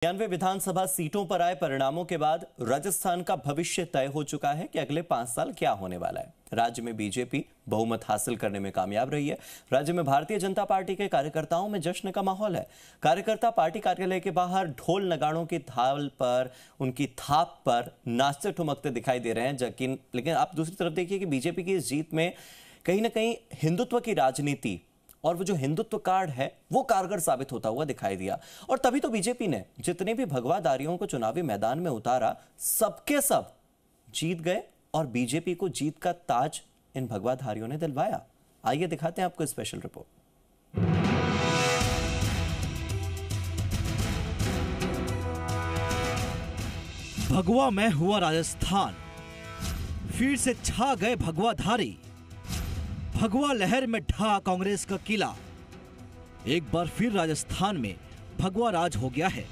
93 विधानसभा सीटों पर आए परिणामों के बाद राजस्थान का भविष्य तय हो चुका है कि अगले 5 साल क्या होने वाला है। राज्य में बीजेपी बहुमत हासिल करने में कामयाब रही है। राज्य में भारतीय जनता पार्टी के कार्यकर्ताओं में जश्न का माहौल है। कार्यकर्ता पार्टी कार्यालय के बाहर ढोल नगाड़ों की थाल पर, उनकी थाप पर नाचते ठुमकते दिखाई दे रहे हैं। लेकिन आप दूसरी तरफ देखिए कि बीजेपी की इस जीत में कहीं ना कहीं हिंदुत्व की राजनीति और वो जो हिंदुत्व कार्ड है वो कारगर साबित होता हुआ दिखाई दिया। और तभी तो बीजेपी ने जितने भी भगवाधारियों को चुनावी मैदान में उतारा, सबके सब जीत गए और बीजेपी को जीत का ताज इन भगवाधारियों ने दिलवाया। आइए दिखाते हैं आपको स्पेशल रिपोर्ट। भगवा में हुआ राजस्थान, फिर से छा गए भगवाधारी। भगवा लहर में ढहा कांग्रेस का किला। एक बार फिर राजस्थान में भगवा राज हो गया है।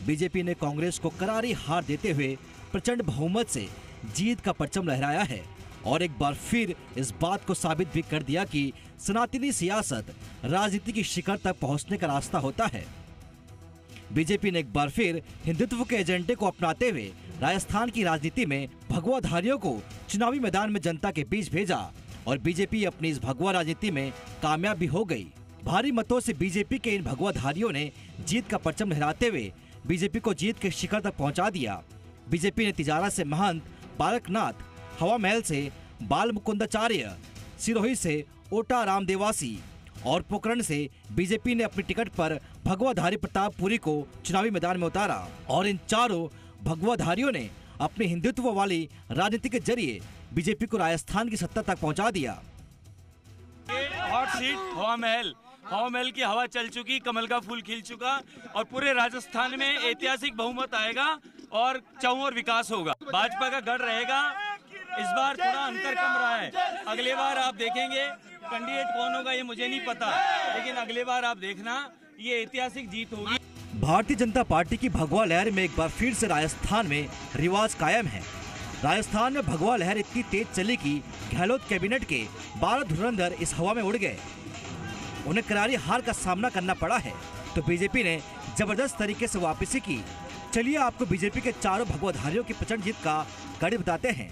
बीजेपी ने कांग्रेस को करारी हार देते हुए प्रचंड बहुमत से जीत का परचम लहराया है और एक बार फिर इस बात को साबित भी कर दिया कि सनातनी सियासत राजनीति की शिखर तक पहुंचने का रास्ता होता है। बीजेपी ने एक बार फिर हिंदुत्व के एजेंडे को अपनाते हुए राजस्थान की राजनीति में भगवाधारियों को चुनावी मैदान में जनता के बीच भेजा और बीजेपी अपनी इस भगवा राजनीति में कामयाब भी हो गई। भारी मतों से बीजेपी के इन भगवाधारियों ने जीत का परचम लहराते हुए बीजेपी को जीत के शिखर तक पहुंचा दिया। बीजेपी ने तिजारा से महंत बालकनाथ, हवा महल से बाल मुकुंदाचार्य, सिरोही से ओटा राम देवासी और पोखरण से बीजेपी ने अपनी टिकट पर भगवाधारी प्रतापपुरी को चुनावी मैदान में उतारा और इन चारों भगवाधारियों ने अपने हिंदुत्व वाली राजनीति के जरिए बीजेपी को राजस्थान की सत्ता तक पहुंचा दिया। हॉट सीट हवा महल की हवा चल चुकी, कमल का फूल खिल चुका और पूरे राजस्थान में ऐतिहासिक बहुमत आएगा और चौर विकास होगा। भाजपा का गढ़ रहेगा। इस बार थोड़ा अंतर कम रहा है। अगले बार आप देखेंगे कैंडिडेट कौन होगा ये मुझे नहीं पता, लेकिन अगले बार आप देखना ये ऐतिहासिक जीत होगी। भारतीय जनता पार्टी की भगवा लहर में एक बार फिर से राजस्थान में रिवाज कायम है। राजस्थान में भगवा लहर इतनी तेज चली कि गहलोत कैबिनेट के 12 धुरंधर इस हवा में उड़ गए। उन्हें करारी हार का सामना करना पड़ा है तो बीजेपी ने जबरदस्त तरीके से वापसी की। चलिए आपको बीजेपी के चारों भगवाधारियों की प्रचंड जीत का कड़ी बताते हैं।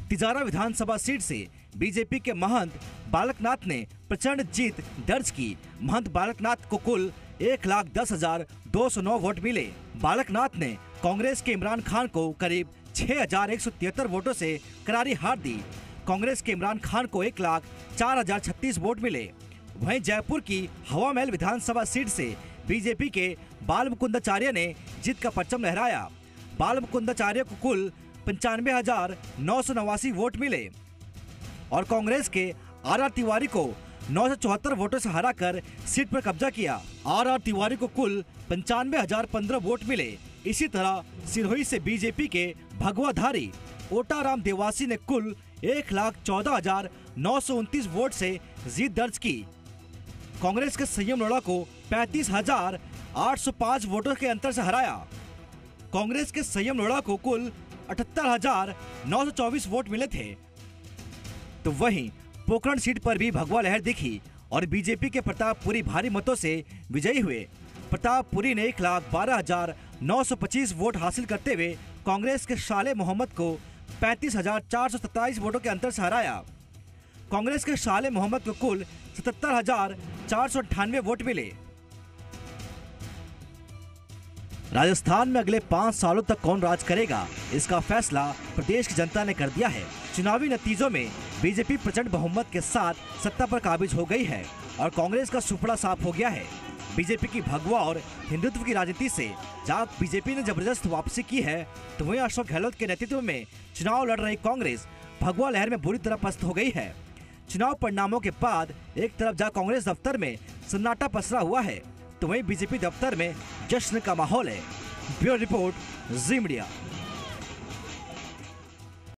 तिजारा विधानसभा सीट से बीजेपी के महंत बालकनाथ ने प्रचंड जीत दर्ज की। महंत बालकनाथ को कुल 1,10,209 वोट मिले। बालकनाथ ने कांग्रेस के इमरान खान को करीब 6,173 वोटों से करारी हार दी। कांग्रेस के इमरान खान को 1,04,036 वोट मिले। वहीं जयपुर की हवा महल विधानसभा सीट से बीजेपी के बाल मुकुंदाचार्य ने जीत का परचम लहराया। बाल मुकुंदाचार्य को कुल 95,989 वोट मिले और कांग्रेस के आर तिवारी को 974 वोटों से हराकर सीट पर कब्जा किया। आर तिवारी को कुल 95,015 वोट मिले। इसी तरह सिरोही से बीजेपी के भगवाधारी ओटा राम देवासी ने कुल 1,14,929 वोट से जीत दर्ज की। कांग्रेस के संयम लोढ़ा को 35,805 वोटों के अंतर से हराया। कांग्रेस के संयम लोढ़ा को कुल 78,924 वोट मिले थे। तो वहीं पोखरण सीट पर भी भगवा लहर दिखी और बीजेपी के प्रतापपुरी भारी मतों से विजयी हुए। प्रतापपुरी ने 1,12,925 वोट हासिल करते हुए कांग्रेस के शाले मोहम्मद को 35,427 वोटों के अंतर से हराया। कांग्रेस के शाले मोहम्मद को कुल 77,498 वोट मिले। राजस्थान में अगले 5 सालों तक कौन राज करेगा, इसका फैसला प्रदेश की जनता ने कर दिया है। चुनावी नतीजों में बीजेपी प्रचंड बहुमत के साथ सत्ता पर काबिज हो गई है और कांग्रेस का सुपड़ा साफ हो गया है। बीजेपी की भगवा और हिंदुत्व की राजनीति से जहां बीजेपी ने जबरदस्त वापसी की है तो वहीं अशोक गहलोत के नेतृत्व में चुनाव लड़ रही कांग्रेस भगवा लहर में बुरी तरह पस्त हो गई है। चुनाव परिणामों के बाद एक तरफ जहां कांग्रेस दफ्तर में सन्नाटा पसरा हुआ है तो वहीं बीजेपी दफ्तर में जश्न का माहौल है। ब्यूरो रिपोर्ट, जी मीडिया।